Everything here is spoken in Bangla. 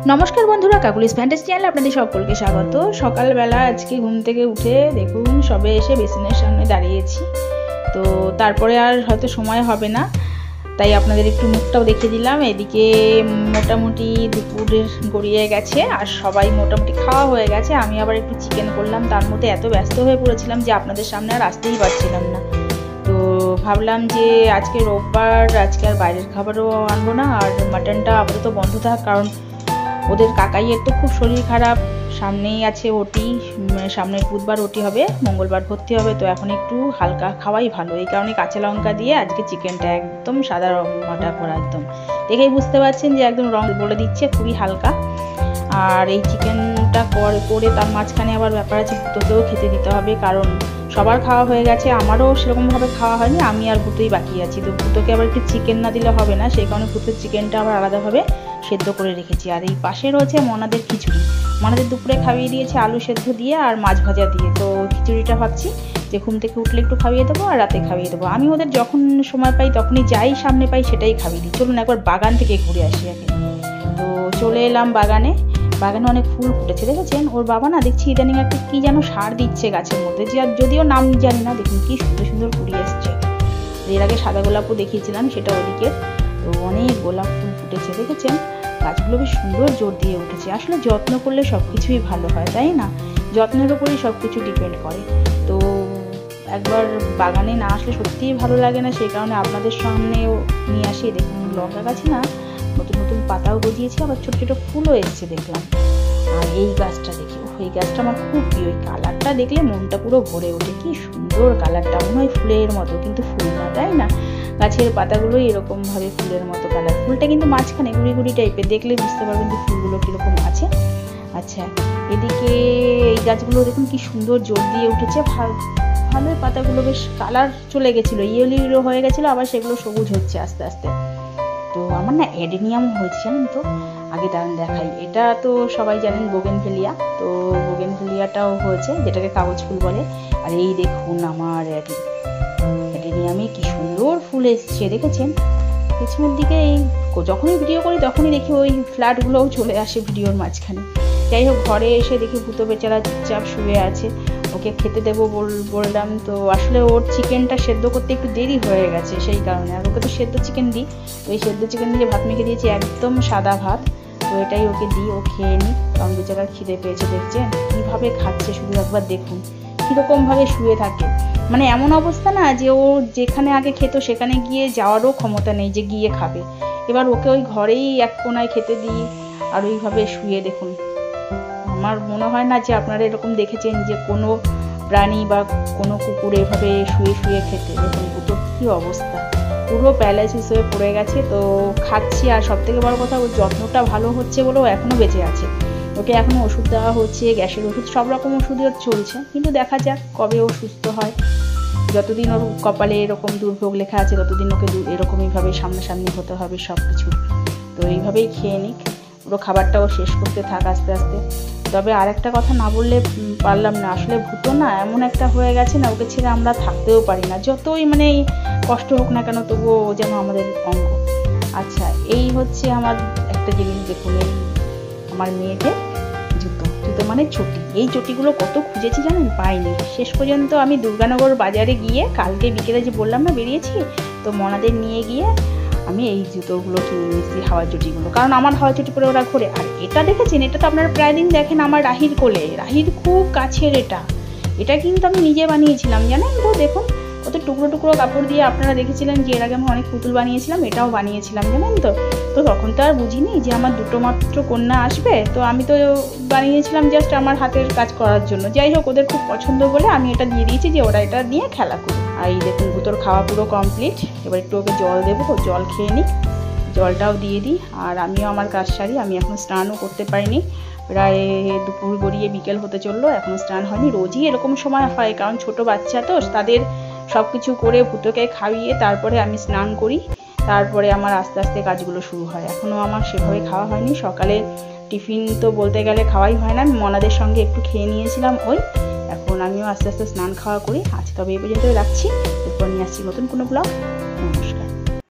नमस्कार बंधुरा काकुलिस फैंटासी चैनल आपनादेर सकलके स्वागत। सकाल बेला आज के घुम थेके उठे देखुन सबे एसे बेसिनेर सामने दाड़िয়েছি। तो तारपरे आर हयतो समय होबे ना, ताई आपनादेर एकटु मुखटाও देखिয়ে दिलाम। एदिके मोटामुटी दुपुरेर गड़िয়ে गेছে আর সবাই মোটামুটি খাওয়া হয়ে গেছে। আমি আবার একটু চিকেন করলাম, তার মধ্যে এত ব্যস্ত হয়ে পড়েছিলাম যে আপনাদের সামনে আর আসতেই পারছিলাম না। তো ভাবলাম যে আজকে রোববার, আজকে আর বাইরের খাবারও আনবো না, আর মাটনটা আপাতত বন্ধ থাক, কারণ ওদের কাকাইয়ের তো খুব শরীর খারাপ, সামনেই আছে ওটি, সামনের বুধবার ওটি হবে, মঙ্গলবার ভর্তি হবে। তো এখন একটু হালকা খাওয়াই ভালো, এই কারণে কাঁচা লঙ্কা দিয়ে আজকে চিকেনটা একদম সাদা রঙটা করা, একদম দেখেই বুঝতে পারছেন যে একদম রং বলে দিচ্ছে, খুবই হালকা। আর এই চিকেনটা করে তার মাঝখানে আবার ব্যাপার আছে, ভুতোকেও খেতে দিতে হবে, কারণ সবার খাওয়া হয়ে গেছে, আমারও সেরকমভাবে খাওয়া হয়নি, আমি আর ভুতোই বাকি আছি। তো ভুতোকে আবার একটু চিকেন না দিলে হবে না, সেই কারণে ভুতোর চিকেনটা আবার আলাদাভাবে সেদ্ধ করে রেখেছি। আর এই পাশে রয়েছে মনাদের খিচুড়ি, মনাদের দুপুরে খাইয়ে দিয়েছে আলু সেদ্ধ দিয়ে আর মাছ ভাজা দিয়ে। তো খিচুড়িটা ভাবছি যে ঘুম থেকে উঠলে একটু খাইয়ে দেবো আর রাতে খাইয়ে দেবো। আমি ওদের যখন সময় পাই তখনই যাই সামনে পাই সেটাই খাইয়ে দিই। চলুন একবার বাগান থেকে ঘুরে আসি আগে। তো চলে এলাম বাগানে, বাগানে অনেক ফুল ফুটেছে দেখেছেন। ওর বাবা না দেখছি ইদানিং একটা কি যেন সার দিচ্ছে গাছের মধ্যে, যদিও নাম জানি না। দেখুন কি সুন্দর সুন্দর কুড়ি এসছে। এর আগে সাদা গোলাপও দেখিয়েছিলাম, সেটা ওদিকে। তো অনেক গোলাপ ফুল ফুটেছে দেখেছেন, গাছগুলো বেশ সুন্দর জোর দিয়ে উঠেছে। আসলে যত্ন করলে সব কিছুই ভালো হয়, তাই না? যত্নের উপরেই সব কিছু ডিপেন্ড করে। তো একবার বাগানে না আসলে সত্যিই ভালো লাগে না, সেই কারণে আপনাদের সামনেও নিয়ে আসি। দেখুন লঙ্কা গাছে না নতুন নতুন পাতাও গজিয়েছে, আবার ছোটো ছোটো ফুলও এসছে দেখলাম। আর এই গাছটা দেখি, এই গাছটা আমার খুব প্রিয়। এই কালারটা দেখলে মনটা পুরো ভরে ওঠে, কি সুন্দর কালারটা, মনে হয় ফুলের মতো, কিন্তু ফুল না, তাই না? গাছের পাতাগুলোই এরকমভাবে ফুলের মতো কালার। ফুলটা কিন্তু মাঝখানে গুড়ি গুড়ি টাইপের, দেখলে বুঝতে পারবেন যে ফুলগুলো কীরকম আছে। আচ্ছা, এদিকে এই গাছগুলো দেখুন কি সুন্দর জোর দিয়ে উঠেছে, ভালোই পাতাগুলো বেশ কালার চলে গেছিলো, ইয়েলো হয়ে গেছিলো, আবার সেগুলো সবুজ হচ্ছে আস্তে আস্তে। তো আমার না অ্যাডেনিয়াম হয়েছে জানেন তো, আগে দাঁড়ান দেখাই। এটা তো সবাই জানেন বোগেনভেলিয়া, তো বোগেনভেলিয়াটাও হয়েছে, যেটাকে কাগজ ফুল বলে। আর এই দেখুন আমার অ্যাডেনিয়ামে কি সুন্দর ফুল এসছে দেখেছেন। পেছনের দিকে এই যখনই ভিডিও করি তখনই দেখি ওই ফ্ল্যাটগুলোও চলে আসে ভিডিওর মাঝখানে। যাই হোক, ঘরে এসে দেখি ভুতো বেচারা চুপচাপ শুয়ে আছে, ওকে খেতে দেবো বললাম। তো আসলে ওর চিকেনটা সেদ্ধ করতে একটু দেরি হয়ে গেছে, সেই কারণে। আর ওকে তো সেদ্ধ চিকেন দিই, তো এই সেদ্ধ চিকেন দিয়ে ভাত মেখে দিয়েছি, একদম সাদা ভাত। তো এটাই ওকে দিই, ও খেয়ে নিই, কারণ বেচারা খিদে পেয়েছে। দেখছেন কীভাবে খাচ্ছে, শুধু একবার দেখুন কীরকমভাবে শুয়ে থাকে। মানে এমন অবস্থা না যে ও যেখানে আগে খেত সেখানে গিয়ে যাওয়ারও ক্ষমতা নেই যে গিয়ে খাবে। এবার ওকে ওই ঘরেই এক কোনায় খেতে দিই, আর ওইভাবে শুয়ে দেখুন। আমার মনে হয় না যে আপনারা এরকম দেখেছেন যে কোনো প্রাণী বা কোনো কুকুর এভাবে শুয়ে শুয়ে খেতে। দেখুন ভুতোর কী অবস্থা, পুরো প্যারালাইসিস হয়ে পড়ে গেছে। তো খাচ্ছি, আর সব থেকে বড় কথা ওর যত্নটা ভালো হচ্ছে বলে ও এখনও বেঁচে আছে। ওকে এখনও ওষুধ দেওয়া হচ্ছে, গ্যাসের ওষুধ, সব রকম ওষুধই ওর চলছে, কিন্তু দেখা যাক কবে ও সুস্থ হয়। যতদিন ওর কপালে এরকম দুর্ভোগ লেখা আছে ততদিন ওকে এরকমইভাবে সামনাসামনি হতে হবে সব কিছু। তো এইভাবেই খেয়ে নিক, পুরো খাবারটাও শেষ করতে থাক আস্তে আস্তে। তবে আর একটা কথা না বললে পারলাম না, আসলে ভুতো না এমন একটা হয়ে গেছে না, ওকে ছেড়ে আমরা থাকতেও পারি না, যতই মানে কষ্ট হোক না কেন, তবুও ও যেন আমাদের অঙ্গ। আচ্ছা, এই হচ্ছে আমার একটা জিনিস দেখুন, এই আমার মেয়েকে জুতো মানে চটি। এই চটিগুলো কত খুঁজেছি জানেন, পাইনি। শেষ পর্যন্ত আমি দুর্গানগর বাজারে গিয়ে, কালকে বিকেলে যে বললাম না বেরিয়েছি, তো মনাদের নিয়ে গিয়ে আমি এই জুতোগুলো কিনে নিয়েছি, হাওয়া চটিগুলো, কারণ আমার হাওয়া চটি পরে ওরা ঘোরে। আর এটা দেখেছেন, এটা তো আপনারা প্রায় দিন দেখেন আমার রাহির কোলে, রাহির খুব কাছের এটা কিন্তু আমি নিজে বানিয়েছিলাম জানেন তো। দেখুন কত টুকরো টুকরো কাপড় দিয়ে, আপনারা দেখেছিলেন যে এর আগে আমি অনেক পুতুল বানিয়েছিলাম, এটাও বানিয়েছিলাম জানেন তো। তো তখন তো আর বুঝিনি যে আমার দুটো মাত্র কন্যা আসবে, তো আমি তো বানিয়েছিলাম জাস্ট আমার হাতের কাজ করার জন্য। যাই হোক, ওদের খুব পছন্দ বলে আমি এটা দিয়ে দিয়েছি যে ওরা এটা নিয়ে খেলা করুক। আর এই দেখুন ভুতোর খাওয়া পুরো কমপ্লিট, এবার একটু ওকে জল দেবো, জল খেয়ে নিই, জলটাও দিয়ে দিই। আর আমিও আমার কাজ সারি, আমি এখন স্নানও করতে পারিনি, প্রায় দুপুর গড়িয়ে বিকেল হতে চললো, এখনও স্নান হয়নি। রোজই এরকম সময় হয়, কারণ ছোট বাচ্চা তো, তাদের সব কিছু করে ভুতোকে খাইয়ে তারপরে আমি স্নান করি, তারপরে আমার আস্তে আস্তে কাজগুলো শুরু হয়। এখনও আমার সেভাবে খাওয়া হয়নি, সকালে টিফিন তো বলতে গেলে খাওয়াই হয় না, আমি মনাদের সঙ্গে একটু খেয়ে নিয়েছিলাম ওই। এখন আমিও আস্তে আস্তে স্নান খাওয়া করি। আজ তবে এই পর্যন্তই রাখছি, এরপর নিয়ে আসছি নতুন কোনো ব্লগ। নমস্কার।